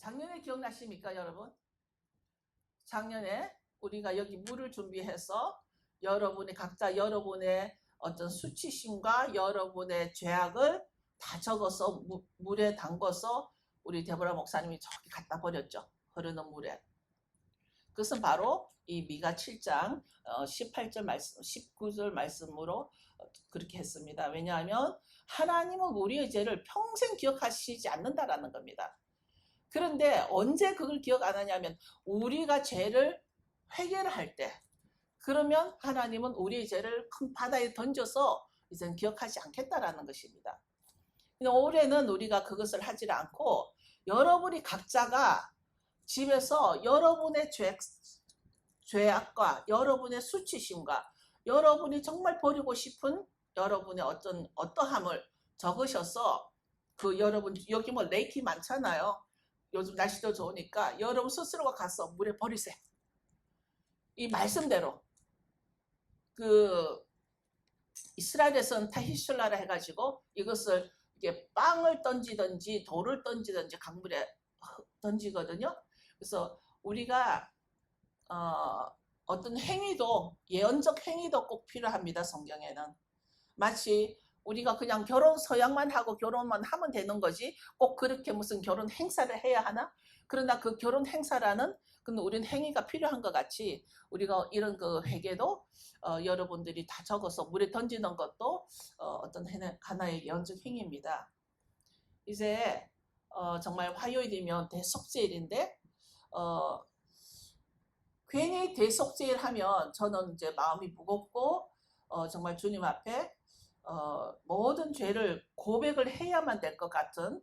작년에 기억나십니까, 여러분? 작년에 우리가 여기 물을 준비해서 여러분이 각자 여러분의 어떤 수치심과 여러분의 죄악을 다 적어서 물에 담궈서 우리 데보라 목사님이 저기 갖다 버렸죠. 흐르는 물에. 그것은 바로 이 미가 7장 18절 말씀, 19절 말씀으로 그렇게 했습니다. 왜냐하면 하나님은 우리의 죄를 평생 기억하시지 않는다라는 겁니다. 그런데 언제 그걸 기억 안 하냐면 우리가 죄를 회개를 할 때, 그러면 하나님은 우리의 죄를 큰 바다에 던져서 이제는 기억하지 않겠다라는 것입니다. 올해는 우리가 그것을 하지 않고 여러분이 각자가 집에서 여러분의 죄악과 여러분의 수치심과 여러분이 정말 버리고 싶은 여러분의 어떠함을 적으셔서 그 여러분 여기 뭐 레이키 많잖아요. 요즘 날씨도 좋으니까 여러분 스스로가 가서 물에 버리세요. 이 말씀대로 그 이스라엘에서는 타히슐라라 해가지고 이것을 이게 빵을 던지든지 돌을 던지든지 강물에 던지거든요. 그래서 우리가 어떤 행위도 예언적 행위도 꼭 필요합니다. 성경에는 마치 우리가 그냥 결혼 서약만 하고 결혼만 하면 되는 거지 꼭 그렇게 무슨 결혼 행사를 해야 하나? 그러나 그 결혼 행사라는 근데 우리는 행위가 필요한 것 같이 우리가 이런 그 회개도 여러분들이 다 적어서 물에 던지는 것도 어떤 하나의 예언적 행위입니다. 이제 정말 화요일이면 대속죄일인데 괜히 대속죄일 하면 저는 이제 마음이 무겁고 정말 주님 앞에 모든 죄를 고백을 해야만 될 것 같은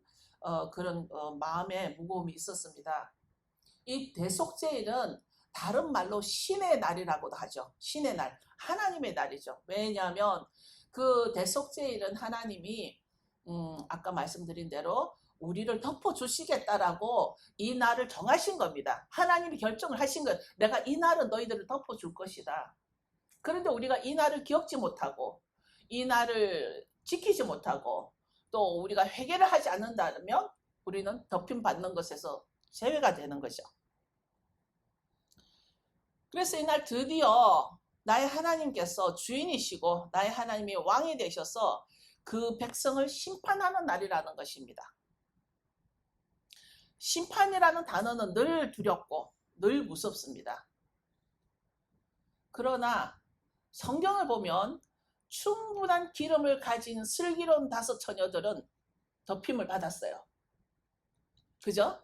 그런 마음의 무거움이 있었습니다. 이 대속죄일은 다른 말로 신의 날이라고도 하죠. 신의 날, 하나님의 날이죠. 왜냐하면 그 대속죄일은 하나님이 아까 말씀드린 대로 우리를 덮어주시겠다라고 이 날을 정하신 겁니다. 하나님이 결정을 하신 거예요. 내가 이 날은 너희들을 덮어줄 것이다. 그런데 우리가 이 날을 기억지 못하고 이 날을 지키지 못하고 또 우리가 회개를 하지 않는다면 우리는 덮임받는 것에서 제외가 되는 거죠. 그래서 이날 드디어 나의 하나님께서 주인이시고 나의 하나님이 왕이 되셔서 그 백성을 심판하는 날이라는 것입니다. 심판이라는 단어는 늘 두렵고 늘 무섭습니다. 그러나 성경을 보면 충분한 기름을 가진 슬기로운 5 처녀들은 덮임을 받았어요. 그죠?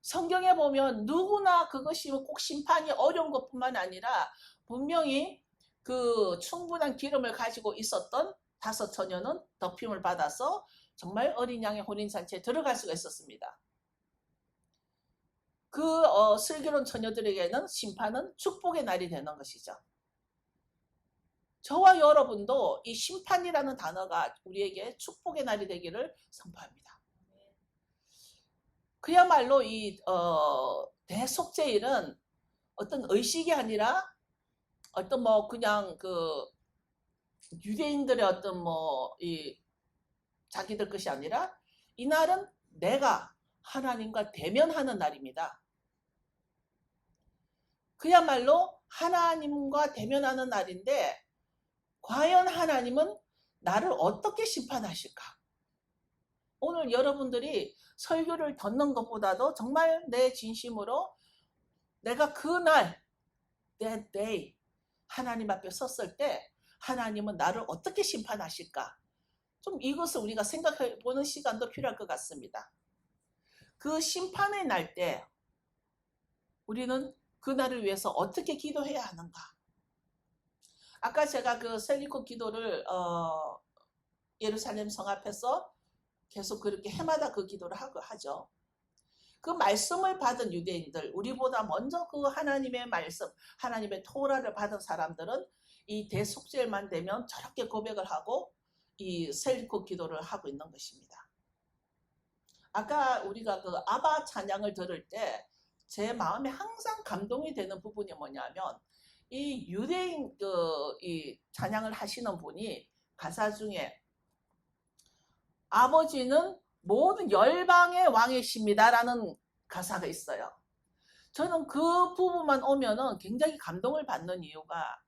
성경에 보면 누구나 그것이 꼭 심판이 어려운 것뿐만 아니라 분명히 그 충분한 기름을 가지고 있었던 5 처녀는 덮임을 받아서 정말 어린 양의 혼인잔치에 들어갈 수가 있었습니다. 그 슬기로운 처녀들에게는 심판은 축복의 날이 되는 것이죠. 저와 여러분도 이 심판이라는 단어가 우리에게 축복의 날이 되기를 선포합니다. 그야말로 이 대속죄일은 어떤 의식이 아니라 어떤 뭐 그냥 그 유대인들의 어떤 뭐 이 자기들 것이 아니라 이 날은 내가 하나님과 대면하는 날입니다. 그야말로 하나님과 대면하는 날인데 과연 하나님은 나를 어떻게 심판하실까? 오늘 여러분들이 설교를 듣는 것보다도 정말 내 진심으로 내가 그날 that day 하나님 앞에 섰을 때 하나님은 나를 어떻게 심판하실까? 좀 이것을 우리가 생각해 보는 시간도 필요할 것 같습니다. 그 심판의 날 때 우리는 그날을 위해서 어떻게 기도해야 하는가? 아까 제가 그 셀리코 기도를 예루살렘 성 앞에서 계속 그렇게 해마다 그 기도를 하죠. 그 말씀을 받은 유대인들, 우리보다 먼저 그 하나님의 말씀, 하나님의 토라를 받은 사람들은 이 대속죄일만 되면 저렇게 고백을 하고 이 셀리코 기도를 하고 있는 것입니다. 아까 우리가 그 아바 찬양을 들을 때 제 마음에 항상 감동이 되는 부분이 뭐냐면 이 유대인 이 찬양을 하시는 분이 가사 중에 아버지는 모든 열방의 왕이십니다라는 가사가 있어요. 저는 그 부분만 오면은 굉장히 감동을 받는 이유가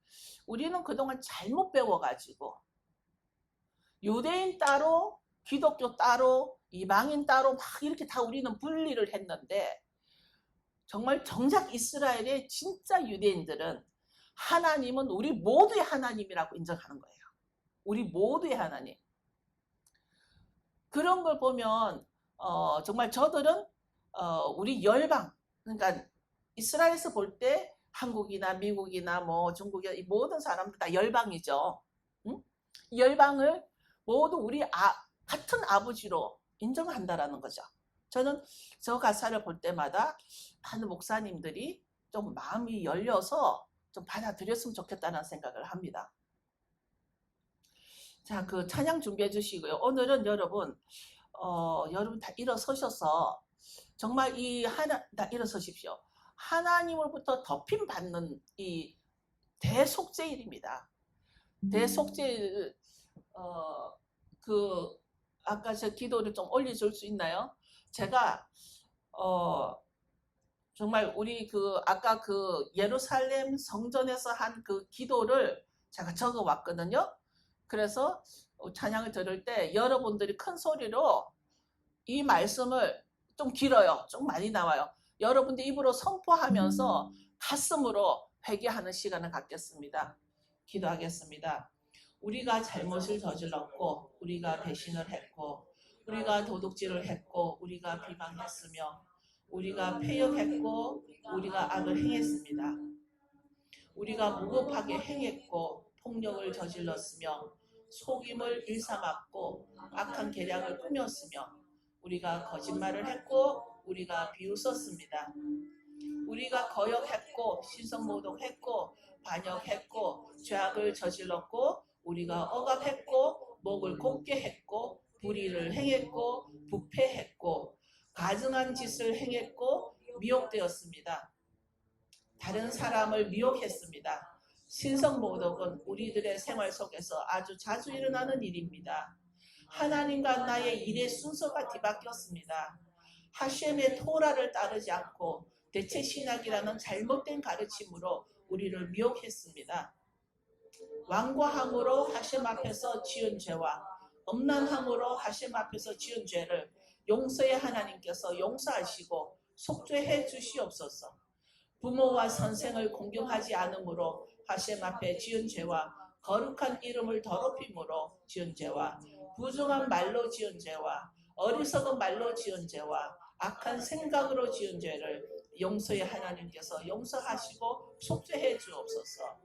우리는 그동안 잘못 배워가지고 유대인 따로 기독교 따로 이방인 따로 막 이렇게 다 우리는 분리를 했는데 정말 정작 이스라엘의 진짜 유대인들은 하나님은 우리 모두의 하나님이라고 인정하는 거예요. 우리 모두의 하나님. 그런 걸 보면 정말 저들은 우리 열방, 그러니까 이스라엘에서 볼 때 한국이나 미국이나 뭐 중국이나 이 모든 사람들 다 열방이죠. 응? 열방을 모두 우리 같은 아버지로 인정한다라는 거죠. 저는 저 가사를 볼 때마다 많은 목사님들이 좀 마음이 열려서 좀 받아들였으면 좋겠다는 생각을 합니다. 자, 그 찬양 준비해 주시고요. 오늘은 여러분 다 일어서셔서 정말 다 일어서십시오. 하나님으로부터 덮임 받는 이 대속죄일입니다. 대속죄일 아까 저 기도를 좀 올려줄 수 있나요? 제가 정말 우리 아까 예루살렘 성전에서 한 그 기도를 제가 적어 왔거든요. 그래서 찬양을 들을 때 여러분들이 큰 소리로 이 말씀을 좀 길어요. 좀 많이 나와요. 여러분들 입으로 선포하면서 가슴으로 회개하는 시간을 갖겠습니다. 기도하겠습니다. 우리가 잘못을 저질렀고 우리가 배신을 했고 우리가 도둑질을 했고 우리가 비방했으며 우리가 패역했고 우리가 악을 행했습니다. 우리가 무급하게 행했고 폭력을 저질렀으며 속임을 일삼았고 악한 계략을 꾸몄으며 우리가 거짓말을 했고 우리가 비웃었습니다. 우리가 거역했고 신성모독했고 반역했고 죄악을 저질렀고 우리가 억압했고 목을 곧게 했고 불의를 행했고 부패했고 가증한 짓을 행했고 미혹되었습니다. 다른 사람을 미혹했습니다. 신성모독은 우리들의 생활 속에서 아주 자주 일어나는 일입니다. 하나님과 나의 일의 순서가 뒤바뀌었습니다. 하셴의 토라를 따르지 않고 대체 신학이라는 잘못된 가르침으로 우리를 미혹했습니다. 완고함으로 하셴 앞에서 지은 죄와 엄난함으로 하셴 앞에서 지은 죄를 용서의 하나님께서 용서하시고 속죄해 주시옵소서. 부모와 선생을 공경하지 않으므로 하셴 앞에 지은 죄와 거룩한 이름을 더럽힘으로 지은 죄와 부정한 말로 지은 죄와 어리석은 말로 지은 죄와 악한 생각으로 지은 죄를 용서의 하나님께서 용서하시고 속죄해 주옵소서.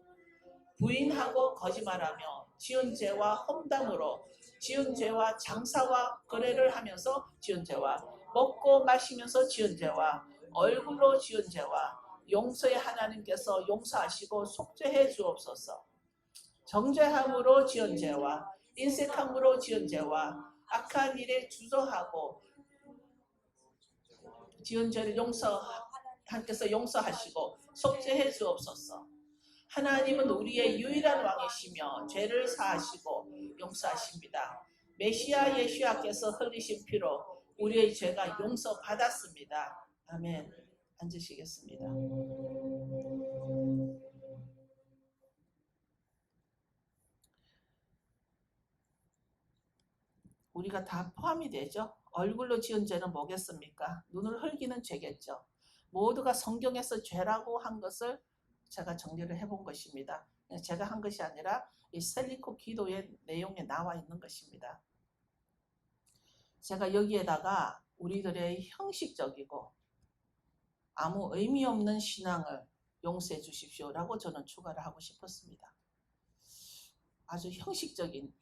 부인하고 거짓말하며 지은 죄와 험담으로 지은 죄와 장사와 거래를 하면서 지은 죄와 먹고 마시면서 지은 죄와 얼굴로 지은 죄와 용서의 하나님께서 용서하시고 속죄해 주옵소서. 정죄함으로 지은 죄와 인색함으로 지은 죄와 악한 일에 주저하고 지은 죄를 하나님께서 용서하시고 속죄해 주옵소서. 하나님은 우리의 유일한 왕이시며 죄를 사하시고 용서하십니다. 메시아 예수야께서 흘리신 피로 우리의 죄가 용서받았습니다. 아멘. 앉으시겠습니다. 우리가 다 포함이 되죠. 얼굴로 지은 죄는 뭐겠습니까? 눈을 흘기는 죄겠죠. 모두가 성경에서 죄라고 한 것을 제가 정리를 해본 것입니다. 제가 한 것이 아니라 이 셀리코 기도의 내용에 나와 있는 것입니다. 제가 여기에다가 우리들의 형식적이고 아무 의미 없는 신앙을 용서해 주십시오라고 저는 추가를 하고 싶었습니다. 아주 형식적인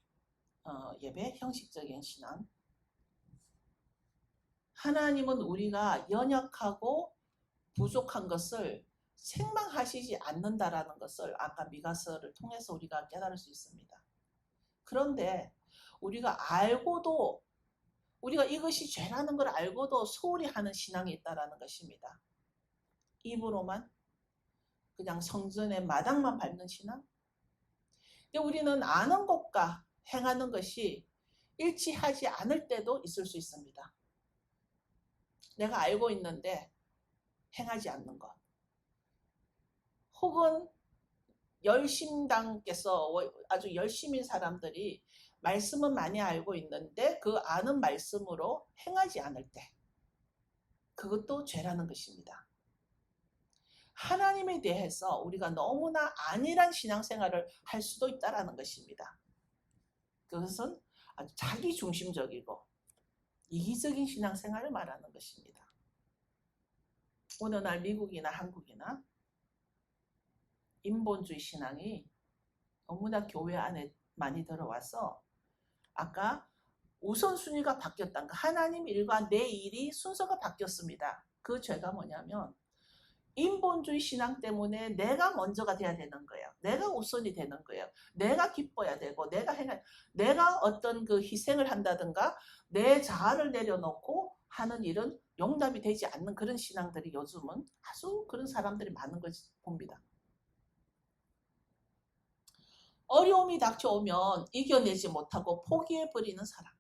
예배, 형식적인 신앙. 하나님은 우리가 연약하고 부족한 것을 생망하시지 않는다라는 것을 아까 미가서를 통해서 우리가 깨달을 수 있습니다. 그런데 우리가 알고도 우리가 이것이 죄라는 걸 알고도 소홀히 하는 신앙이 있다라는 것입니다. 입으로만 그냥 성전의 마당만 밟는 신앙. 근데 우리는 아는 것과 행하는 것이 일치하지 않을 때도 있을 수 있습니다. 내가 알고 있는데 행하지 않는 것. 혹은 열심당께서 아주 열심인 사람들이 말씀은 많이 알고 있는데 그 아는 말씀으로 행하지 않을 때, 그것도 죄라는 것입니다. 하나님에 대해서 우리가 너무나 안일한 신앙생활을 할 수도 있다는 것입니다. 그것은 아주 자기중심적이고 이기적인 신앙생활을 말하는 것입니다. 오늘날 미국이나 한국이나 인본주의 신앙이 너무나 교회 안에 많이 들어와서 아까 우선순위가 바뀌었다는 거, 하나님 일과 내 일이 순서가 바뀌었습니다. 그 죄가 뭐냐면 인본주의 신앙 때문에 내가 먼저가 돼야 되는 거예요. 내가 우선이 되는 거예요. 내가 기뻐야 되고 내가 어떤 그 희생을 한다든가 내 자아를 내려놓고 하는 일은 용납이 되지 않는 그런 신앙들이 요즘은 아주 그런 사람들이 많은 걸 봅니다. 어려움이 닥쳐오면 이겨내지 못하고 포기해버리는 사람.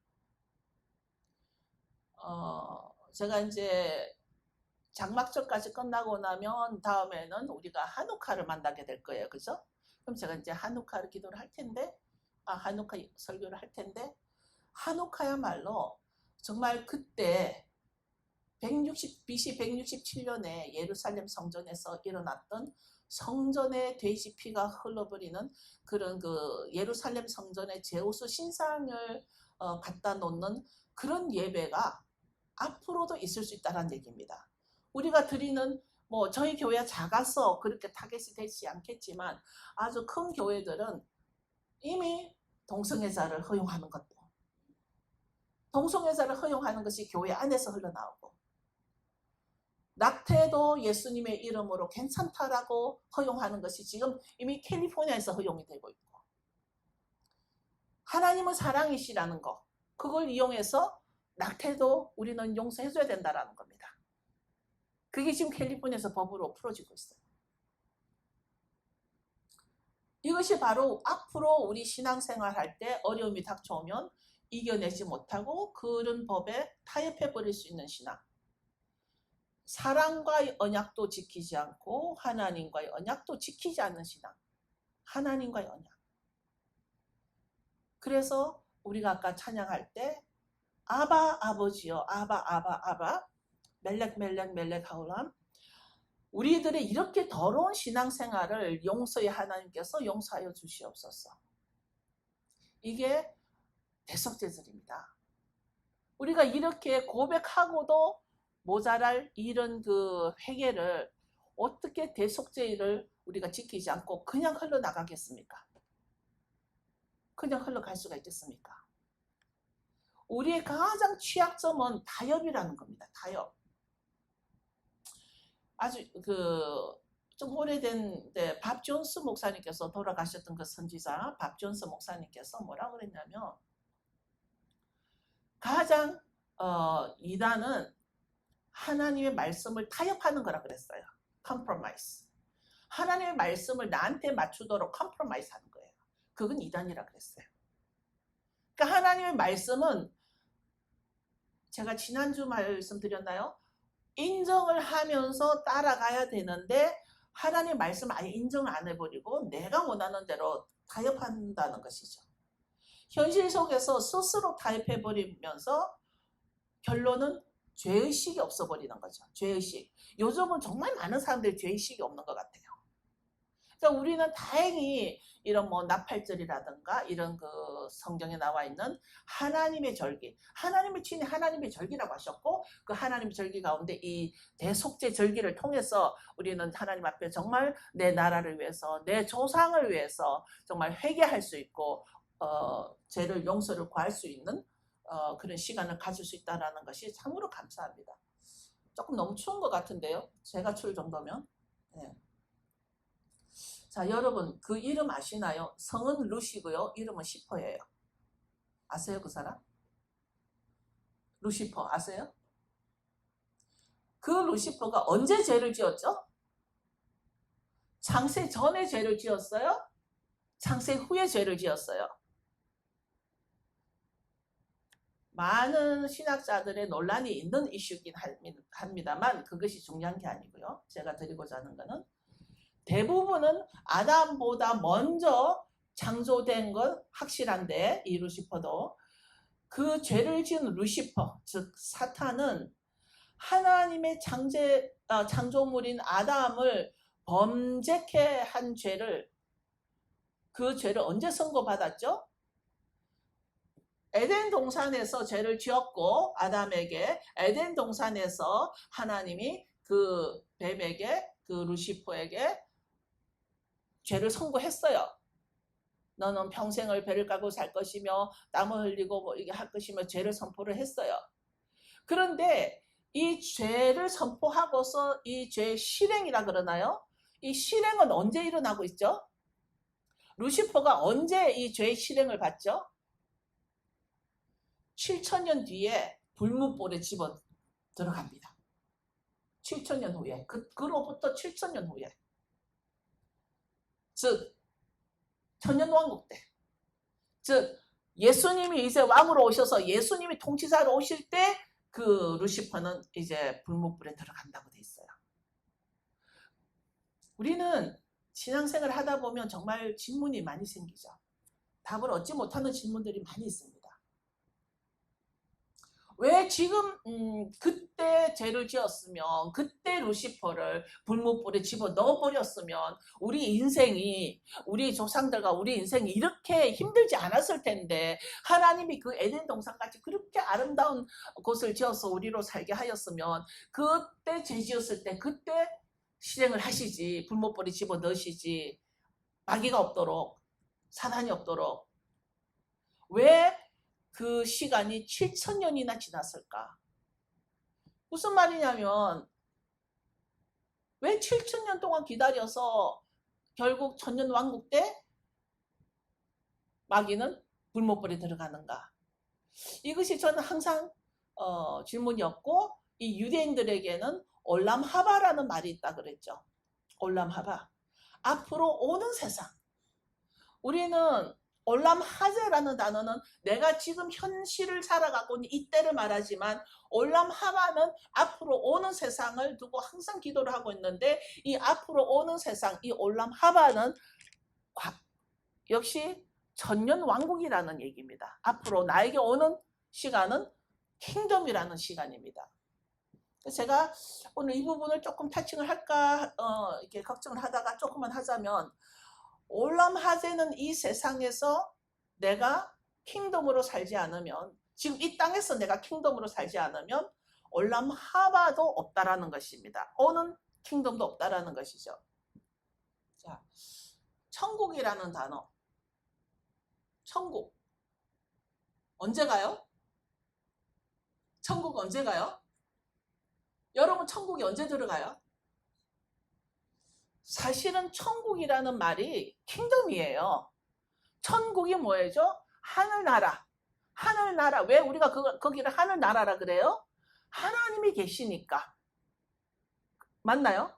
제가 이제 장막절까지 끝나고 나면 다음에는 우리가 한우카를 만나게 될 거예요. 그죠? 그럼 제가 이제 한우카를 기도를 할 텐데, 한우카 설교를 할 텐데, 한우카야말로 정말 그때 BC 167년에 예루살렘 성전에서 일어났던 성전의 돼지 피가 흘러버리는 그런 그 예루살렘 성전의 제우스 신상을 갖다 놓는 그런 예배가 앞으로도 있을 수 있다는 얘기입니다. 우리가 드리는 저희 교회가 작아서 그렇게 타겟이 되지 않겠지만 아주 큰 교회들은 이미 동성애자를 허용하는 것도, 동성애자를 허용하는 것이 교회 안에서 흘러나오고, 낙태도 예수님의 이름으로 괜찮다라고 허용하는 것이 지금 이미 캘리포니아에서 허용이 되고 있고, 하나님은 사랑이시라는 거, 그걸 이용해서 낙태도 우리는 용서해줘야 된다는 겁니다. 그게 지금 캘리포니아에서 법으로 풀어지고 있어요. 이것이 바로 앞으로 우리 신앙생활 할 때 어려움이 닥쳐오면 이겨내지 못하고 그런 법에 타협해버릴 수 있는 신앙. 사랑과의 언약도 지키지 않고 하나님과의 언약도 지키지 않는 신앙. 하나님과의 언약. 그래서 우리가 아까 찬양할 때 아바 아버지요, 아바 멜렉 하울람, 우리들의 이렇게 더러운 신앙생활을 용서의 하나님께서 용서하여 주시옵소서. 이게 대속죄절입니다. 우리가 이렇게 고백하고도 모자랄 이런 그 회개를 어떻게 대속죄를 우리가 지키지 않고 그냥 흘러나가겠습니까? 그냥 흘러갈 수가 있겠습니까? 우리의 가장 취약점은 타협이라는 겁니다. 타협. 아주 좀 오래된 밥 존스 목사님께서 돌아가셨던 그 선지자 밥 존스 목사님께서 뭐라 그랬냐면, 가장 이단은 하나님의 말씀을 타협하는 거라 그랬어요. compromise. 하나님의 말씀을 나한테 맞추도록 compromise 하는 거예요. 그건 이단이라 그랬어요. 그러니까 하나님의 말씀은 제가 지난주 말씀드렸나요? 인정을 하면서 따라가야 되는데 하나님의 말씀을 아예 인정을 안 해버리고 내가 원하는 대로 타협한다는 것이죠. 현실 속에서 스스로 타협해버리면서 결론은 죄의식이 없어버리는 거죠. 죄의식. 요즘은 정말 많은 사람들이 죄의식이 없는 것 같아요. 그러니까 우리는 다행히 이런 나팔절이라든가 이런 그 성경에 나와 있는 하나님의 절기, 하나님의 친히 하나님의 절기라고 하셨고, 그 하나님의 절기 가운데 이 대속죄 절기를 통해서 우리는 하나님 앞에 정말 내 나라를 위해서, 내 조상을 위해서 정말 회개할 수 있고 죄를 용서를 구할 수 있는 그런 시간을 가질 수 있다는 것이 참으로 감사합니다. 조금 너무 추운 것 같은데요. 제가 추울 정도면. 네. 자, 여러분 그 이름 아시나요? 성은 루시고요. 이름은 시퍼예요. 아세요, 그 사람? 루시퍼 아세요? 그 루시퍼가 언제 죄를 지었죠? 창세 전에 죄를 지었어요? 창세 후에 죄를 지었어요? 많은 신학자들의 논란이 있는 이슈이긴 합니다만 그것이 중요한 게 아니고요. 제가 드리고자 하는 것은 대부분은 아담보다 먼저 창조된 건 확실한데 이 루시퍼도 그 죄를 지은 루시퍼 즉 사탄은 하나님의 창조물인 아담을 범죄케 한 죄를 그 죄를 언제 선고받았죠? 에덴 동산에서 죄를 지었고 아담에게 에덴 동산에서 하나님이 그 뱀에게 그 루시퍼에게 죄를 선고했어요. 너는 평생을 배를 깔고 살 것이며 땀을 흘리고 뭐 이게 할 것이며 죄를 선포를 했어요. 그런데 이 죄를 선포하고서 이 죄의 실행이라 그러나요? 이 실행은 언제 일어나고 있죠? 루시퍼가 언제 이 죄의 실행을 받죠? 7천년 뒤에 불문불에 집어 들어갑니다. 7천년 후에 그로부터 7천년 후에 즉 천년왕국 때 즉 예수님이 이제 왕으로 오셔서 예수님이 통치자로 오실 때 그 루시퍼는 이제 불문불에 들어간다고 돼 있어요. 우리는 신앙생활을 하다 보면 정말 질문이 많이 생기죠. 답을 얻지 못하는 질문들이 많이 있습니다. 왜 지금 그때 죄를 지었으면 그때 루시퍼를 불못불에 집어 넣어버렸으면 우리 인생이 우리 조상들과 우리 인생이 이렇게 힘들지 않았을 텐데 하나님이 그 에덴 동산같이 그렇게 아름다운 곳을 지어서 우리로 살게 하였으면 그때 죄 지었을 때 그때 실행을 하시지 불못불에 집어 넣으시지 마귀가 없도록 사단이 없도록 왜 그 시간이 7천년이나 지났을까? 무슨 말이냐면 왜 7천년 동안 기다려서 결국 천년왕국 때 마귀는 불못불에 들어가는가? 이것이 저는 항상 질문이었고 이 유대인들에게는 올람하바라는 말이 있다 그랬죠. 올람하바. 앞으로 오는 세상. 우리는 올람하제라는 단어는 내가 지금 현실을 살아가고 있는 이때를 말하지만 올람하바는 앞으로 오는 세상을 두고 항상 기도를 하고 있는데 이 앞으로 오는 세상, 이 올람하바는 역시 천년왕국이라는 얘기입니다. 앞으로 나에게 오는 시간은 킹덤이라는 시간입니다. 제가 오늘 이 부분을 조금 타칭을 할까 이렇게 걱정을 하다가 조금만 하자면 올람하제는 이 세상에서 내가 킹덤으로 살지 않으면 지금 이 땅에서 내가 킹덤으로 살지 않으면 올람하바도 없다라는 것입니다. 오는 킹덤도 없다라는 것이죠. 자, 천국이라는 단어. 천국. 언제 가요? 천국 언제 가요? 여러분 천국이 언제 들어가요? 사실은 천국이라는 말이 킹덤이에요. 천국이 뭐예요? 하늘나라. 하늘나라. 왜 우리가 거기를 하늘나라라 그래요? 하나님이 계시니까. 맞나요?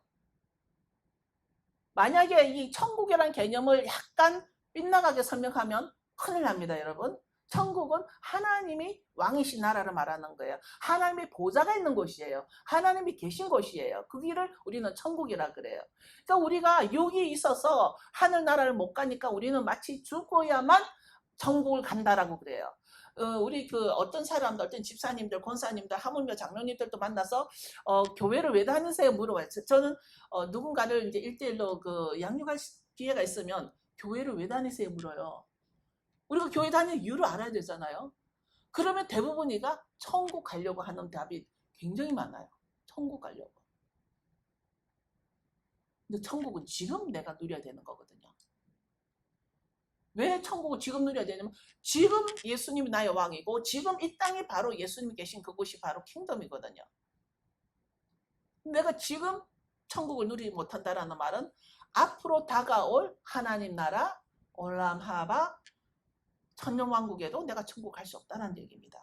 만약에 이 천국이라는 개념을 약간 빗나가게 설명하면 큰일 납니다, 여러분. 천국은 하나님이 왕이신 나라를 말하는 거예요. 하나님의 보좌가 있는 곳이에요. 하나님이 계신 곳이에요. 그 길을 우리는 천국이라 그래요. 그러니까 우리가 여기 있어서 하늘나라를 못 가니까 우리는 마치 죽어야만 천국을 간다라고 그래요. 우리 그 어떤 사람들, 어떤 집사님들, 권사님들, 하물며 장로님들도 만나서 교회를 왜 다니세요? 물어봐요. 저는 누군가를 이제 1대1로 그 양육할 기회가 있으면 교회를 왜 다니세요? 물어요. 우리가 교회 다니는 이유를 알아야 되잖아요. 그러면 대부분이가 천국 가려고 하는 답이 굉장히 많아요. 천국 가려고. 근데 천국은 지금 내가 누려야 되는 거거든요. 왜 천국을 지금 누려야 되냐면 지금 예수님이 나의 왕이고 지금 이 땅이 바로 예수님이 계신 그곳이 바로 킹덤이거든요. 내가 지금 천국을 누리지 못한다라는 말은 앞으로 다가올 하나님 나라 올람하바 천년왕국에도 내가 천국 갈 수 없다는 얘기입니다.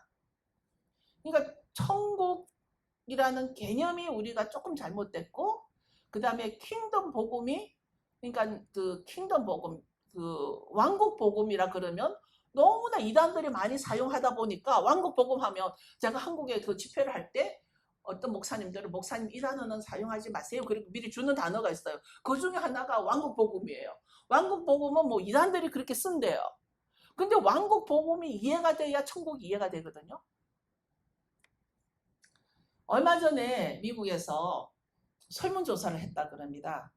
그러니까 천국이라는 개념이 우리가 조금 잘못됐고 그 다음에 킹덤 복음이 그러니까 그 킹덤 복음 그 왕국 복음이라 그러면 너무나 이단들이 많이 사용하다 보니까 왕국복음하면 제가 한국에 그 집회를 할 때 어떤 목사님들은 목사님 이 단어는 사용하지 마세요. 그리고 미리 주는 단어가 있어요. 그 중에 하나가 왕국복음이에요. 왕국복음은 뭐 이단들이 그렇게 쓴대요. 근데 왕국복음이 이해가 돼야 천국이 이해가 되거든요. 얼마 전에 미국에서 설문조사를 했다 그럽니다.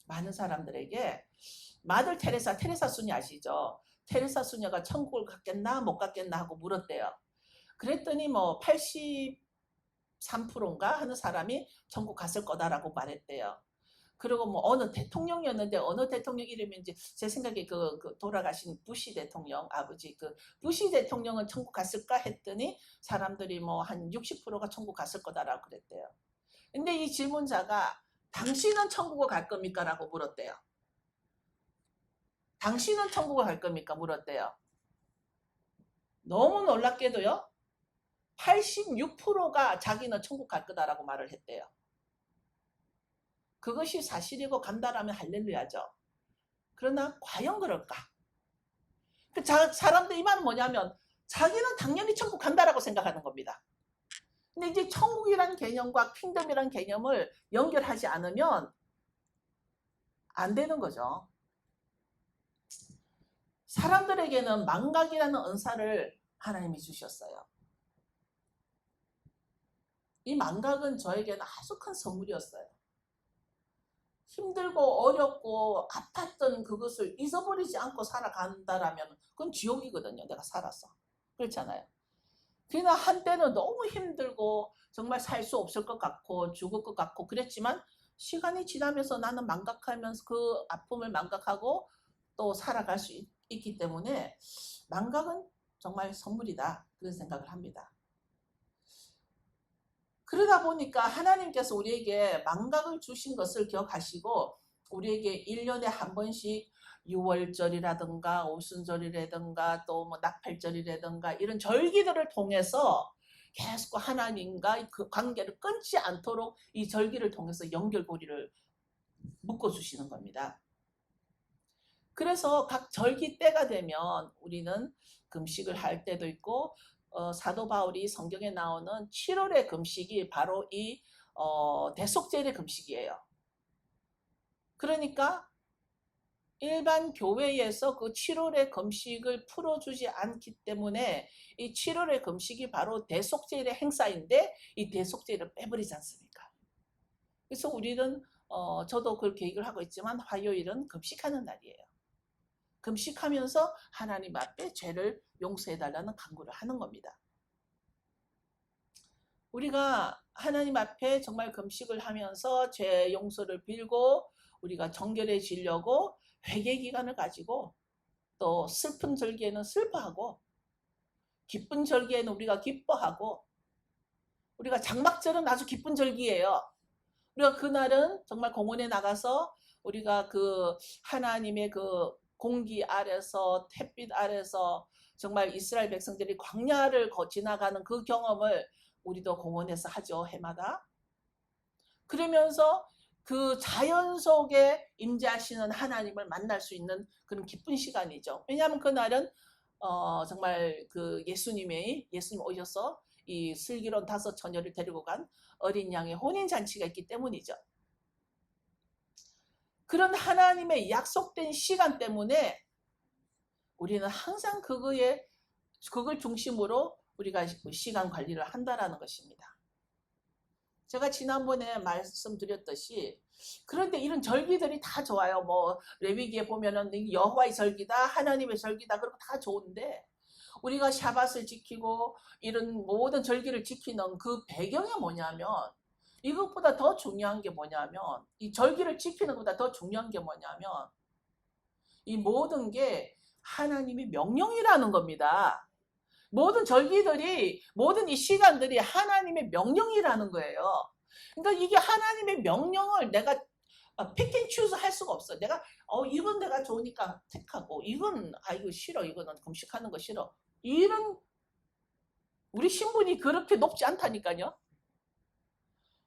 많은 사람들에게 마들 테레사 수녀 아시죠? 테레사 수녀가 천국을 갔겠나 못 갔겠나 하고 물었대요. 그랬더니 뭐 83%인가 하는 사람이 천국 갔을 거다라고 말했대요. 그리고 뭐 어느 대통령이었는데 어느 대통령 이름인지 제 생각에 그 돌아가신 부시 대통령 아버지 그 부시 대통령은 천국 갔을까 했더니 사람들이 뭐 한 60%가 천국 갔을 거다라고 그랬대요. 근데 이 질문자가 당신은 천국을 갈 겁니까? 라고 물었대요. 당신은 천국을 갈 겁니까? 물었대요. 너무 놀랍게도요. 86%가 자기는 천국 갈 거다라고 말을 했대요. 그것이 사실이고 간다라면 할렐루야죠. 그러나 과연 그럴까? 사람들 이 말은 뭐냐면 자기는 당연히 천국 간다라고 생각하는 겁니다. 근데 이제 천국이라는 개념과 킹덤이라는 개념을 연결하지 않으면 안 되는 거죠. 사람들에게는 망각이라는 은사를 하나님이 주셨어요. 이 망각은 저에게는 아주 큰 선물이었어요. 힘들고 어렵고 아팠던 그것을 잊어버리지 않고 살아간다라면 그건 지옥이거든요. 내가 살아서. 그렇잖아요. 그러나 한때는 너무 힘들고 정말 살 수 없을 것 같고 죽을 것 같고 그랬지만 시간이 지나면서 나는 망각하면서 그 아픔을 망각하고 또 살아갈 수 있기 때문에 망각은 정말 선물이다. 그런 생각을 합니다. 그러다 보니까 하나님께서 우리에게 망각을 주신 것을 기억하시고 우리에게 1년에 한 번씩 6월절이라든가 오순절이라든가 또 뭐 나팔절이라든가 이런 절기들을 통해서 계속 하나님과 그 관계를 끊지 않도록 이 절기를 통해서 연결고리를 묶어주시는 겁니다. 그래서 각 절기 때가 되면 우리는 금식을 할 때도 있고 사도 바울이 성경에 나오는 7월의 금식이 바로 이 대속제일의 금식이에요. 그러니까 일반 교회에서 그 7월의 금식을 풀어주지 않기 때문에 이 7월의 금식이 바로 대속제일의 행사인데 이 대속제일을 빼버리지 않습니까? 그래서 우리는 저도 그 계획을 하고 있지만 화요일은 금식하는 날이에요. 금식하면서 하나님 앞에 죄를 용서해달라는 간구를 하는 겁니다. 우리가 하나님 앞에 정말 금식을 하면서 죄 용서를 빌고 우리가 정결해지려고 회개 기간을 가지고 또 슬픈 절기에는 슬퍼하고 기쁜 절기에는 우리가 기뻐하고 우리가 장막절은 아주 기쁜 절기예요. 우리가 그날은 정말 공원에 나가서 우리가 그 하나님의 그 공기 아래서 햇빛 아래서 정말 이스라엘 백성들이 광야를 지나가는 그 경험을 우리도 공원에서 하죠. 해마다. 그러면서 그 자연 속에 임재하시는 하나님을 만날 수 있는 그런 기쁜 시간이죠. 왜냐하면 그날은 정말 그 예수님 오셔서 이 슬기로운 5 처녀를 데리고 간 어린 양의 혼인잔치가 있기 때문이죠. 그런 하나님의 약속된 시간 때문에 우리는 항상 그걸 중심으로 우리가 시간 관리를 한다라는 것입니다. 제가 지난번에 말씀드렸듯이 그런데 이런 절기들이 다 좋아요. 뭐 레위기에 보면은 여호와의 절기다, 하나님의 절기다, 그런 거 다 좋은데 우리가 샤밧을 지키고 이런 모든 절기를 지키는 그 배경이 뭐냐면 이것보다 더 중요한 게 뭐냐면 이 절기를 지키는 것보다 더 중요한 게 뭐냐면 이 모든 게 하나님의 명령이라는 겁니다. 모든 절기들이 모든 이 시간들이 하나님의 명령이라는 거예요. 그러니까 이게 하나님의 명령을 내가 픽앤추즈 할 수가 없어. 내가 이건 내가 좋으니까 택하고 이건 이거 싫어. 이거는 금식하는 거 싫어. 이런 우리 신분이 그렇게 높지 않다니까요.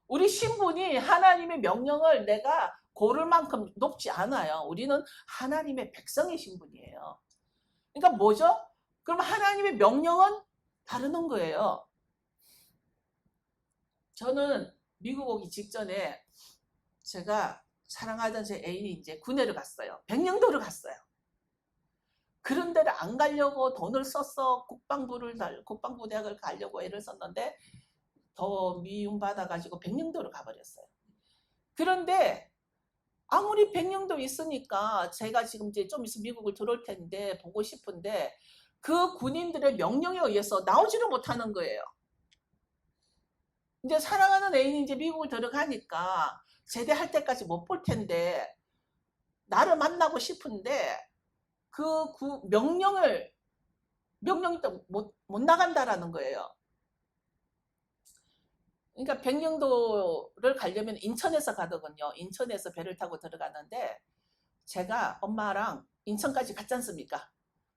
우리 신분이 하나님의 명령을 내가 고를 만큼 높지 않아요. 우리는 하나님의 백성의 신분이에요. 그러니까 뭐죠? 그럼 하나님의 명령은 다르는 거예요. 저는 미국 오기 직전에 제가 사랑하던 제 애인이 이제 군대를 갔어요. 백령도를 갔어요. 그런 데를 안 가려고 돈을 썼어. 국방부 대학을 가려고 애를 썼는데 더 미움받아가지고 백령도를 가버렸어요. 그런데 아무리 백령도 있으니까 제가 지금 이제 좀 있으면 미국을 들어올 텐데 보고 싶은데 그 군인들의 명령에 의해서 나오지를 못하는 거예요. 이제 사랑하는 애인이 이제 미국을 들어가니까 제대할 때까지 못 볼 텐데 나를 만나고 싶은데 그 명령이 또 못 나간다라는 거예요. 그러니까 백령도를 가려면 인천에서 가더군요. 인천에서 배를 타고 들어가는데 제가 엄마랑 인천까지 갔지 않습니까?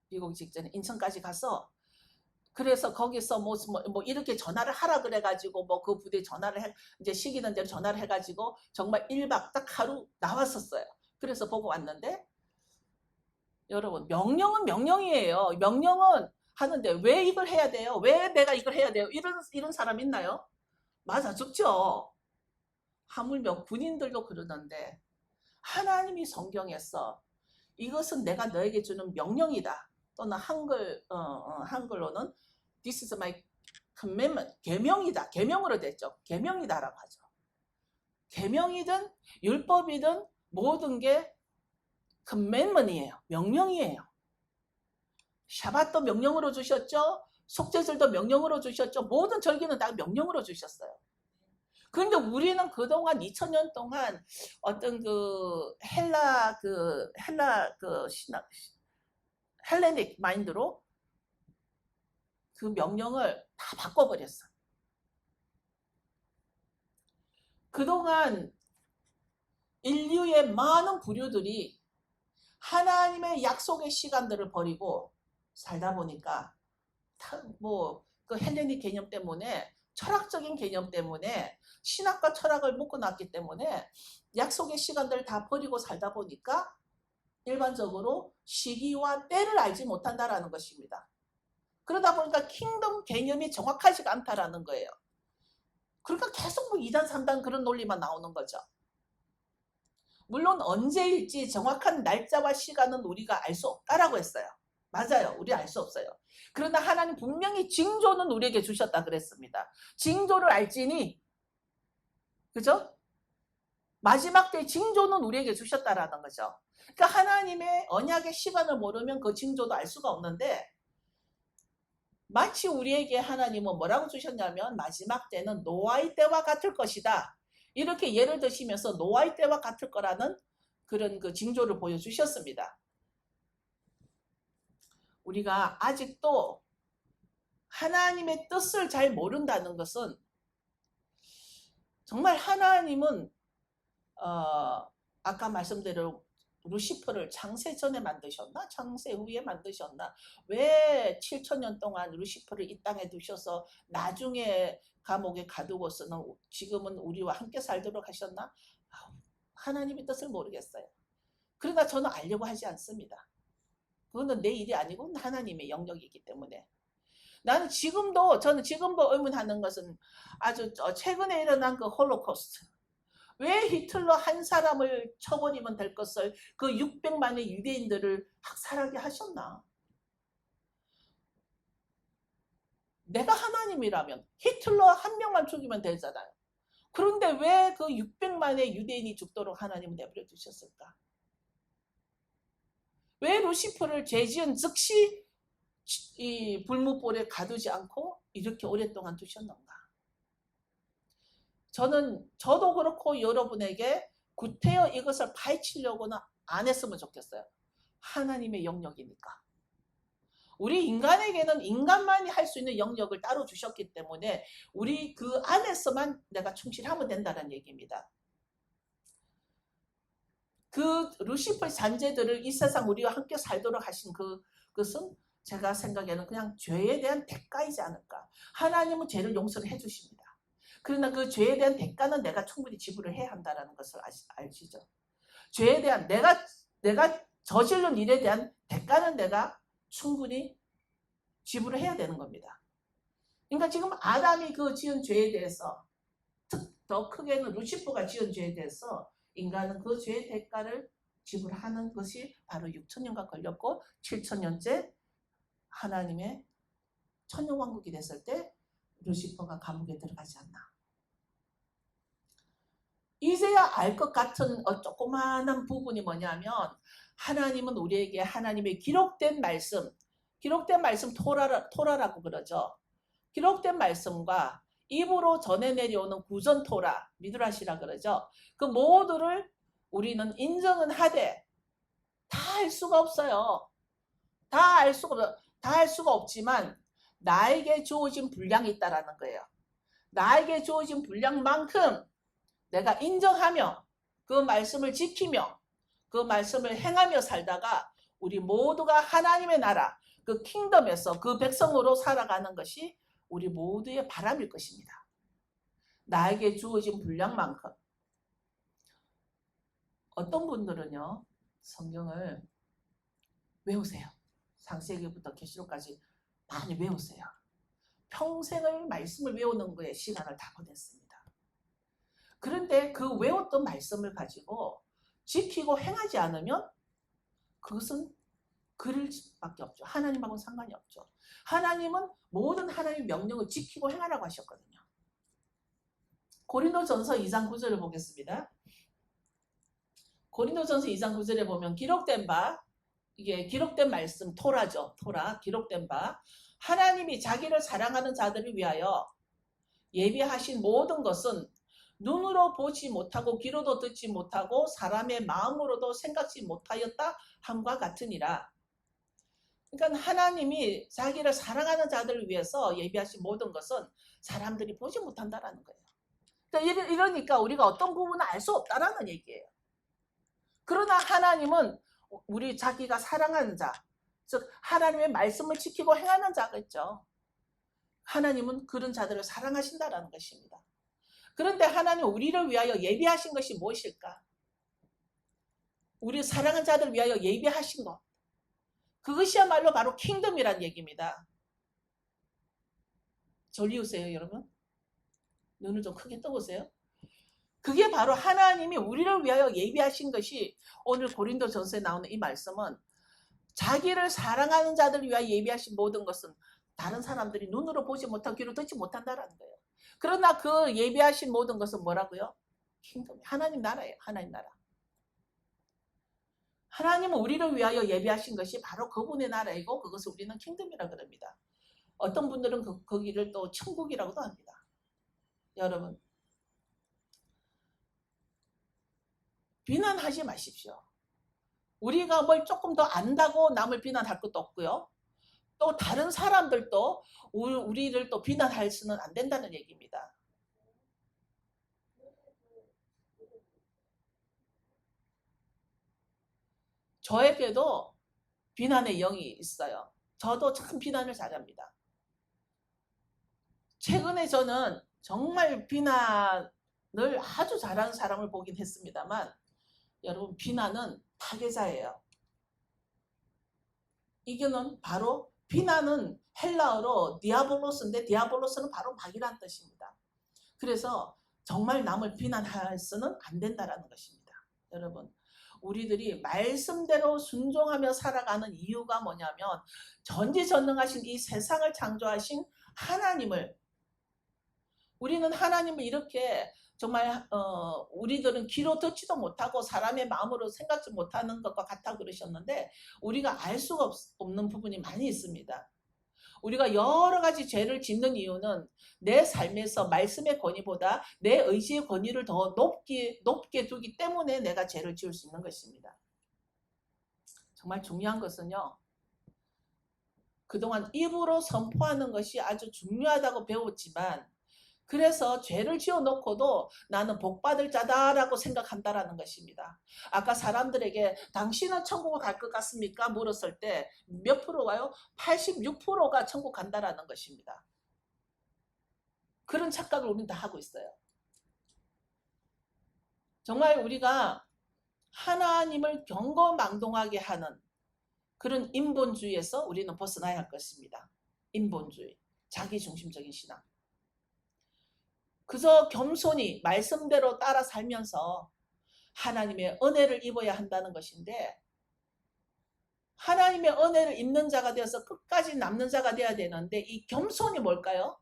미국 직전에 인천까지 가서 그래서 거기서 뭐 이렇게 전화를 하라 그래가지고 뭐 그 부대에 전화를 해 이제 시키는 대로 전화를 해가지고 정말 1박 딱 하루 나왔었어요. 그래서 보고 왔는데 여러분 명령은 명령이에요. 명령은 하는데 왜 이걸 해야 돼요? 왜 내가 이걸 해야 돼요? 이런 사람 있나요? 맞아 죽죠. 하물며 군인들도 그러는데 하나님이 성경에서 이것은 내가 너에게 주는 명령이다. 또는 한글로는 This is my commandment. 계명이다. 계명으로 됐죠. 계명이다라고 하죠. 계명이든 율법이든 모든 게 commandment이에요. 명령이에요. 샤밧도 명령으로 주셨죠. 속죄절도 명령으로 주셨죠. 모든 절기는 다 명령으로 주셨어요. 그런데 우리는 그동안 2000년 동안 어떤 헬레닉 마인드로 그 명령을 다 바꿔버렸어. 그동안 인류의 많은 부류들이 하나님의 약속의 시간들을 버리고 살다 보니까 그 헬레닉 개념 때문에 철학적인 개념 때문에 신학과 철학을 묶어놨기 때문에 약속의 시간들을 다 버리고 살다 보니까 일반적으로 시기와 때를 알지 못한다라는 것입니다. 그러다 보니까 킹덤 개념이 정확하지가 않다라는 거예요. 그러니까 계속 2단, 3단 그런 논리만 나오는 거죠. 물론 언제일지 정확한 날짜와 시간은 우리가 알 수 없다라고 했어요. 맞아요. 우리 알 수 없어요. 그러나 하나님 분명히 징조는 우리에게 주셨다 그랬습니다. 징조를 알지니 그죠? 마지막 때 징조는 우리에게 주셨다라는 거죠. 그러니까 하나님의 언약의 시간을 모르면 그 징조도 알 수가 없는데 마치 우리에게 하나님은 뭐라고 주셨냐면 마지막 때는 노아의 때와 같을 것이다. 이렇게 예를 드시면서 노아의 때와 같을 거라는 그런 그 징조를 보여주셨습니다. 우리가 아직도 하나님의 뜻을 잘 모른다는 것은 정말 하나님은 아까 말씀대로 루시퍼를 창세 전에 만드셨나? 창세 후에 만드셨나? 왜 7천년 동안 루시퍼를 이 땅에 두셔서 나중에 감옥에 가두고서는 지금은 우리와 함께 살도록 하셨나? 하나님의 뜻을 모르겠어요. 그러나 저는 알려고 하지 않습니다. 그거는 내 일이 아니고 하나님의 영역이기 때문에. 저는 지금도 의문하는 것은 아주 최근에 일어난 그 홀로코스트. 왜 히틀러 한 사람을 쳐버리면 될 것을 그 600만의 유대인들을 학살하게 하셨나? 내가 하나님이라면 히틀러 한 명만 죽이면 되잖아요. 그런데 왜 그 600만의 유대인이 죽도록 하나님은 내버려 두셨을까? 왜 루시퍼를 죄지은 즉시 이 불무불에 가두지 않고 이렇게 오랫동안 두셨는가? 저도 그렇고 여러분에게 구태여 이것을 파헤치려고는 안 했으면 좋겠어요. 하나님의 영역이니까. 우리 인간에게는 인간만이 할 수 있는 영역을 따로 주셨기 때문에 우리 그 안에서만 내가 충실하면 된다는 얘기입니다. 그 루시퍼의 잔재들을 이 세상 우리와 함께 살도록 하신 그것은 제가 생각에는 그냥 죄에 대한 대가이지 않을까. 하나님은 죄를 용서를 해주십니다. 그러나 그 죄에 대한 대가는 내가 충분히 지불을 해야 한다는 것을 아시죠? 죄에 대한 내가 저지른 일에 대한 대가는 내가 충분히 지불을 해야 되는 겁니다. 그러니까 지금 아담이 그 지은 죄에 대해서, 더 크게는 루시퍼가 지은 죄에 대해서 인간은 그 죄의 대가를 지불하는 것이 바로 6,000년간 걸렸고 7,000년째 하나님의 천년왕국이 됐을 때 루시퍼가 감옥에 들어가지 않나. 이제야 알 것 같은 조그마한 부분이 뭐냐면 하나님은 우리에게 하나님의 기록된 말씀 토라라고 그러죠. 기록된 말씀과 입으로 전해 내려오는 구전 토라, 미드라시라 그러죠. 그 모두를 우리는 인정은 하되 다 알 수가 없어요. 다 알 수가 없지만 나에게 주어진 분량이 있다라는 거예요. 나에게 주어진 분량만큼 내가 인정하며 그 말씀을 지키며 그 말씀을 행하며 살다가 우리 모두가 하나님의 나라, 그 킹덤에서 그 백성으로 살아가는 것이 우리 모두의 바람일 것입니다. 나에게 주어진 분량만큼. 어떤 분들은요, 성경을 외우세요. 창세기부터 계시록까지 많이 외우세요. 평생을 말씀을 외우는 거에 시간을 다 보냈습니다. 그런데 그 외웠던 말씀을 가지고 지키고 행하지 않으면 그것은 그럴 수밖에 없죠. 하나님하고는 상관이 없죠. 하나님은 모든 하나님의 명령을 지키고 행하라고 하셨거든요. 고린도전서 2장 9절을 보겠습니다. 고린도전서 2장 9절에 보면 기록된 바, 이게 기록된 말씀 토라죠. 토라, 기록된 바, 하나님이 자기를 사랑하는 자들을 위하여 예비하신 모든 것은 눈으로 보지 못하고 귀로도 듣지 못하고 사람의 마음으로도 생각지 못하였다 함과 같으니라. 그러니까 하나님이 자기를 사랑하는 자들을 위해서 예비하신 모든 것은 사람들이 보지 못한다라는 거예요. 그러니까 이러니까 우리가 어떤 부분은 알 수 없다라는 얘기예요. 그러나 하나님은 우리 자기가 사랑하는 자, 즉 하나님의 말씀을 지키고 행하는 자겠죠. 하나님은 그런 자들을 사랑하신다라는 것입니다. 그런데 하나님 우리를 위하여 예비하신 것이 무엇일까? 우리 사랑하는 자들을 위하여 예비하신 것. 그것이야말로 바로 킹덤이란 얘기입니다. 졸리우세요, 여러분? 눈을 좀 크게 떠보세요. 그게 바로 하나님이 우리를 위하여 예비하신 것이 오늘 고린도전서에 나오는 이 말씀은 자기를 사랑하는 자들을 위하여 예비하신 모든 것은 다른 사람들이 눈으로 보지 못하고 귀로 듣지 못한다라는 거예요. 그러나 그 예비하신 모든 것은 뭐라고요? 킹덤, 하나님 나라예요. 하나님 나라. 하나님은 우리를 위하여 예비하신 것이 바로 그분의 나라이고 그것을 우리는 킹덤이라고 그럽니다. 어떤 분들은 거기를 또 천국이라고도 합니다. 여러분, 비난하지 마십시오. 우리가 뭘 조금 더 안다고 남을 비난할 것도 없고요. 또 다른 사람들도 우리를 또 비난할 수는 안 된다는 얘기입니다. 저에게도 비난의 영이 있어요. 저도 참 비난을 잘합니다. 최근에 저는 정말 비난을 아주 잘하는 사람을 보긴 했습니다만 여러분, 비난은 파괴자예요. 이거는 바로 비난은 헬라어로 디아볼로스인데 디아볼로스는 바로 마귀란 뜻입니다. 그래서 정말 남을 비난해서는 안 된다는 것입니다. 여러분, 우리들이 말씀대로 순종하며 살아가는 이유가 뭐냐면 전지전능하신 이 세상을 창조하신 하나님을, 우리는 하나님을 이렇게 정말 우리들은 귀로 듣지도 못하고 사람의 마음으로 생각지 못하는 것과 같다고 그러셨는데 우리가 알 수가 없는 부분이 많이 있습니다. 우리가 여러 가지 죄를 짓는 이유는 내 삶에서 말씀의 권위보다 내 의지의 권위를 더 높게 두기 때문에 내가 죄를 지을 수 있는 것입니다. 정말 중요한 것은요, 그동안 입으로 선포하는 것이 아주 중요하다고 배웠지만 그래서 죄를 지어놓고도 나는 복받을 자다라고 생각한다라는 것입니다. 아까 사람들에게 당신은 천국을 갈 것 같습니까? 물었을 때 몇 프로가요? 86%가 천국 간다라는 것입니다. 그런 착각을 우리는 다 하고 있어요. 정말 우리가 하나님을 경거망동하게 하는 그런 인본주의에서 우리는 벗어나야 할 것입니다. 인본주의, 자기중심적인 신앙. 그저 겸손히 말씀대로 따라 살면서 하나님의 은혜를 입어야 한다는 것인데, 하나님의 은혜를 입는 자가 되어서 끝까지 남는 자가 되어야 되는데, 이 겸손이 뭘까요?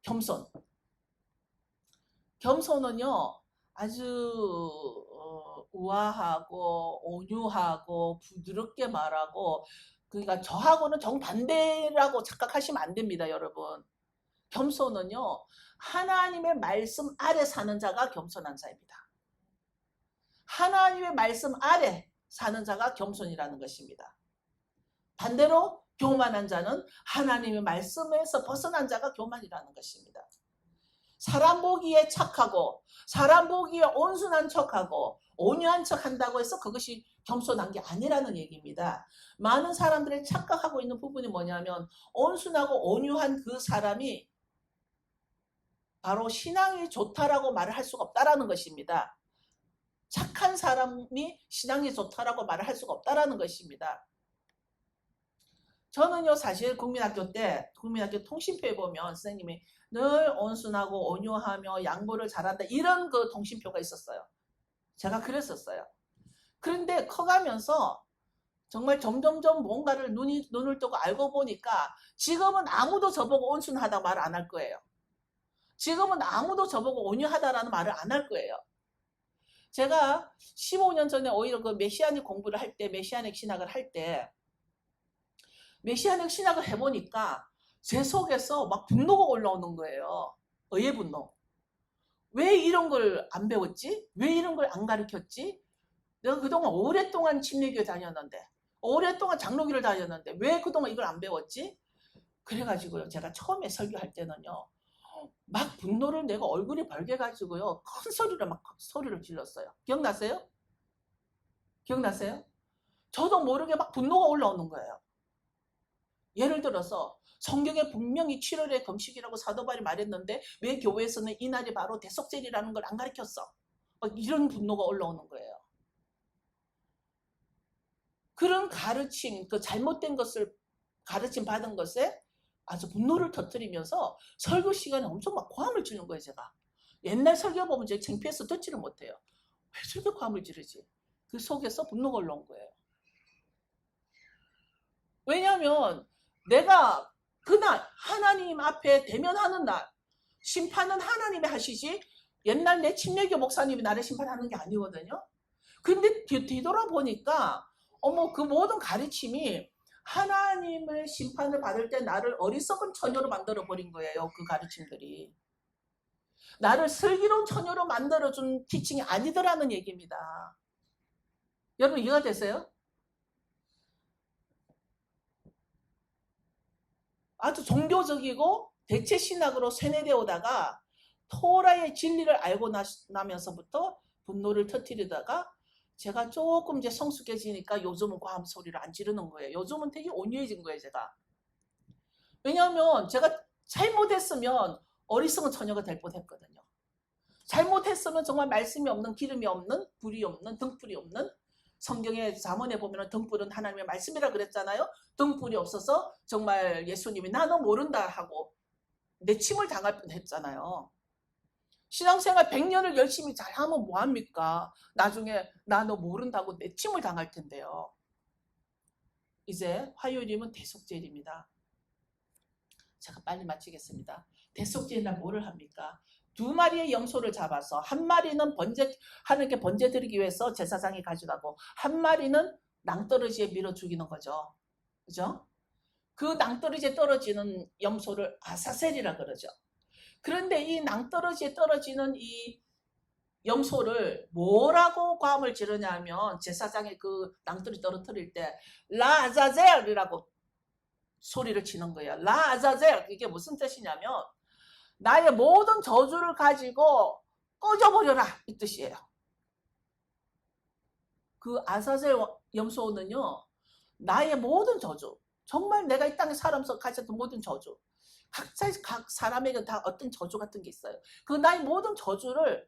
겸손. 겸손은요, 아주 우아하고 온유하고 부드럽게 말하고, 그러니까 저하고는 정반대라고 착각하시면 안 됩니다, 여러분. 겸손은요, 하나님의 말씀 아래 사는 자가 겸손한 자입니다. 하나님의 말씀 아래 사는 자가 겸손이라는 것입니다. 반대로 교만한 자는 하나님의 말씀에서 벗어난 자가 교만이라는 것입니다. 사람 보기에 착하고 사람 보기에 온순한 척하고 온유한 척한다고 해서 그것이 겸손한 게 아니라는 얘기입니다. 많은 사람들이 착각하고 있는 부분이 뭐냐면, 온순하고 온유한 그 사람이 바로 신앙이 좋다라고 말을 할 수가 없다라는 것입니다. 착한 사람이 신앙이 좋다라고 말을 할 수가 없다라는 것입니다. 저는요, 사실 국민학교 때, 국민학교 통신표에 보면 선생님이 늘 온순하고 온유하며 양보를 잘한다, 이런 그 통신표가 있었어요. 제가 그랬었어요. 그런데 커가면서 정말 점점점 뭔가를 눈을 뜨고 알고 보니까 지금은 아무도 저보고 온순하다 말 안 할 거예요. 지금은 아무도 저보고 온유하다라는 말을 안 할 거예요. 제가 15년 전에 오히려 그 메시아닉 공부를 할 때, 메시아닉 신학을 할 때, 메시아닉 신학을 해보니까 제 속에서 막 분노가 올라오는 거예요. 의의 분노. 왜 이런 걸 안 배웠지? 왜 이런 걸 안 가르쳤지? 내가 그동안 오랫동안 침례교회 다녔는데, 오랫동안 장로교를 다녔는데 왜 그동안 이걸 안 배웠지? 그래가지고요, 제가 처음에 설교할 때는요, 막 분노를 내가 얼굴이 벌게가지고요, 큰 소리로 막 소리를 질렀어요. 기억나세요? 기억나세요? 저도 모르게 막 분노가 올라오는 거예요. 예를 들어서 성경에 분명히 7월의 금식이라고 사도 바울이 말했는데 왜 교회에서는 이날이 바로 대속절이라는 걸 안 가르쳤어? 이런 분노가 올라오는 거예요. 그런 가르침, 그 잘못된 것을 가르침 받은 것에 아주 분노를 터뜨리면서 설교 시간에 엄청 막 고함을 지르는 거예요, 제가. 옛날 설교 보면 제가 창피해서 듣지를 못해요. 왜 저렇게 고함을 지르지? 그 속에서 분노가 올라온 거예요. 왜냐하면 내가 그날 하나님 앞에 대면하는 날, 심판은 하나님이 하시지 옛날 내 침례교 목사님이 나를 심판하는 게 아니거든요. 근데 뒤돌아보니까 어머, 그 모든 가르침이 하나님의 심판을 받을 때 나를 어리석은 처녀로 만들어버린 거예요. 그 가르침들이. 나를 슬기로운 처녀로 만들어준 티칭이 아니더라는 얘기입니다. 여러분 이해가 되세요? 아주 종교적이고 대체신학으로 세뇌되어 오다가 토라의 진리를 알고 나면서부터 분노를 터뜨리다가 제가 조금 이제 성숙해지니까 요즘은 과음 소리를 안 지르는 거예요. 요즘은 되게 온유해진 거예요, 제가. 왜냐하면 제가 잘못했으면 어리석은 처녀가 될 뻔했거든요. 잘못했으면 정말 말씀이 없는, 기름이 없는, 불이 없는, 등불이 없는, 성경의 잠언에 보면 등불은 하나님의 말씀이라 그랬잖아요. 등불이 없어서 정말 예수님이 나 너 모른다 하고 내침을 당할 뻔했잖아요. 신앙생활 100년을 열심히 잘하면 뭐합니까? 나중에 나 너 모른다고 내침을 당할 텐데요. 이제 화요일이면 대속죄일입니다. 제가 빨리 마치겠습니다. 대속죄일날 뭐를 합니까? 2마리의 염소를 잡아서 한 마리는 하나님께 번제 드리기 위해서 제사장이 가져가고 한 마리는 낭떠러지에 밀어 죽이는 거죠. 그죠? 그 낭떠러지에 떨어지는 염소를 아사셀이라 그러죠. 그런데 이 낭떠러지에 떨어지는 이 염소를 뭐라고 과음을 지르냐면 제사장이 그 낭떠러지 떨어뜨릴 때 라아자젤이라고 소리를 치는 거예요. 라아자젤, 이게 무슨 뜻이냐면 나의 모든 저주를 가지고 꺼져버려라, 이 뜻이에요. 그 아사젤 염소는요, 나의 모든 저주, 정말 내가 이 땅에 살아면서 가졌던 모든 저주, 각 사람에게 다 어떤 저주 같은 게 있어요. 그 나의 모든 저주를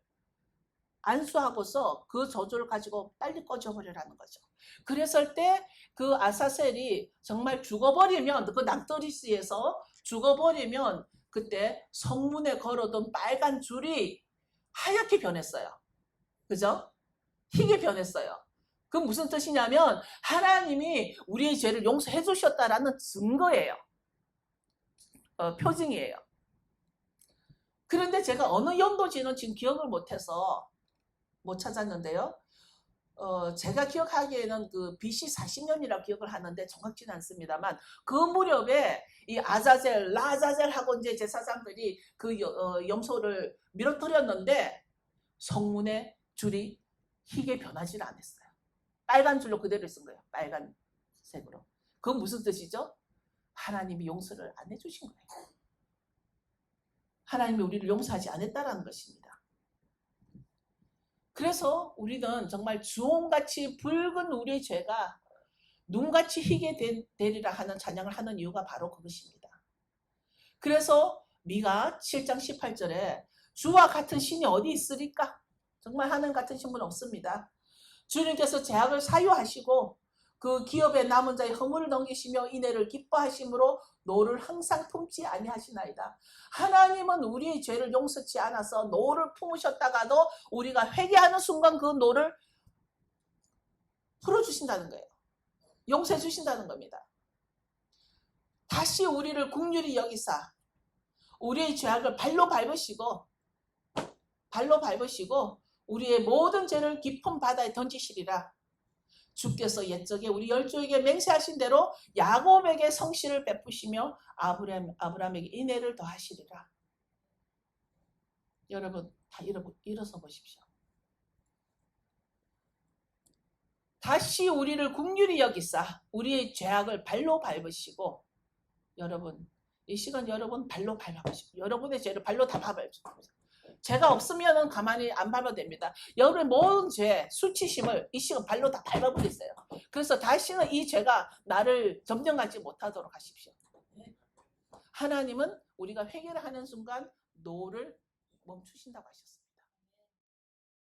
안수하고서 그 저주를 가지고 빨리 꺼져버리라는 거죠. 그랬을 때 그 아사셀이 정말 죽어버리면, 그 납떠리스에서 죽어버리면 그때 성문에 걸어둔 빨간 줄이 하얗게 변했어요. 그죠? 희게 변했어요. 그 무슨 뜻이냐면 하나님이 우리의 죄를 용서해 주셨다라는 증거예요. 표징이에요. 그런데 제가 어느 연도지는 지금 기억을 못해서 못 찾았는데요. 제가 기억하기에는 그 BC 40년이라고 기억을 하는데 정확치는 않습니다만 그 무렵에 이 아자젤, 라자젤하고 이제 제사장들이 그 염소를 밀어뜨렸는데 성문의 줄이 희게 변하지 않았어요. 빨간 줄로 그대로 쓴 거예요. 빨간색으로. 그건 무슨 뜻이죠? 하나님이 용서를 안 해주신 거예요. 하나님이 우리를 용서하지 않았다라는 것입니다. 그래서 우리는 정말 주홍같이 붉은 우리의 죄가 눈같이 희게 되리라 하는 찬양을 하는 이유가 바로 그것입니다. 그래서 미가 7장 18절에 주와 같은 신이 어디 있으리까? 정말 하나님 같은 신분 없습니다. 주님께서 죄악을 사유하시고 그 기업에 남은 자의 허물을 넘기시며 인애를 기뻐하심으로 노를 항상 품지 아니하시나이다. 하나님은 우리의 죄를 용서치 않아서 노를 품으셨다가도 우리가 회개하는 순간 그 노를 풀어주신다는 거예요. 용서해 주신다는 겁니다. 다시 우리를 긍휼히 여기사 우리의 죄악을 발로 밟으시고 우리의 모든 죄를 깊은 바다에 던지시리라. 주께서 옛적에 우리 열조에게 맹세하신 대로 야곱에게 성실을 베푸시며 아브라함에게 인애를 더하시리라. 여러분 다 일어서 보십시오. 다시 우리를 긍휼히 여기사 우리의 죄악을 발로 밟으시고, 여러분 이 시간 여러분 발로 밟아보시고 여러분의 죄를 발로 다 밟아주세요. 죄가 없으면 가만히 안 밟아도 됩니다. 여러분의 모든 죄, 수치심을 이 시간 발로 다 밟아버리세요. 그래서 다시는 이 죄가 나를 점령하지 못하도록 하십시오. 하나님은 우리가 회개를 하는 순간 노를 멈추신다고 하셨어요.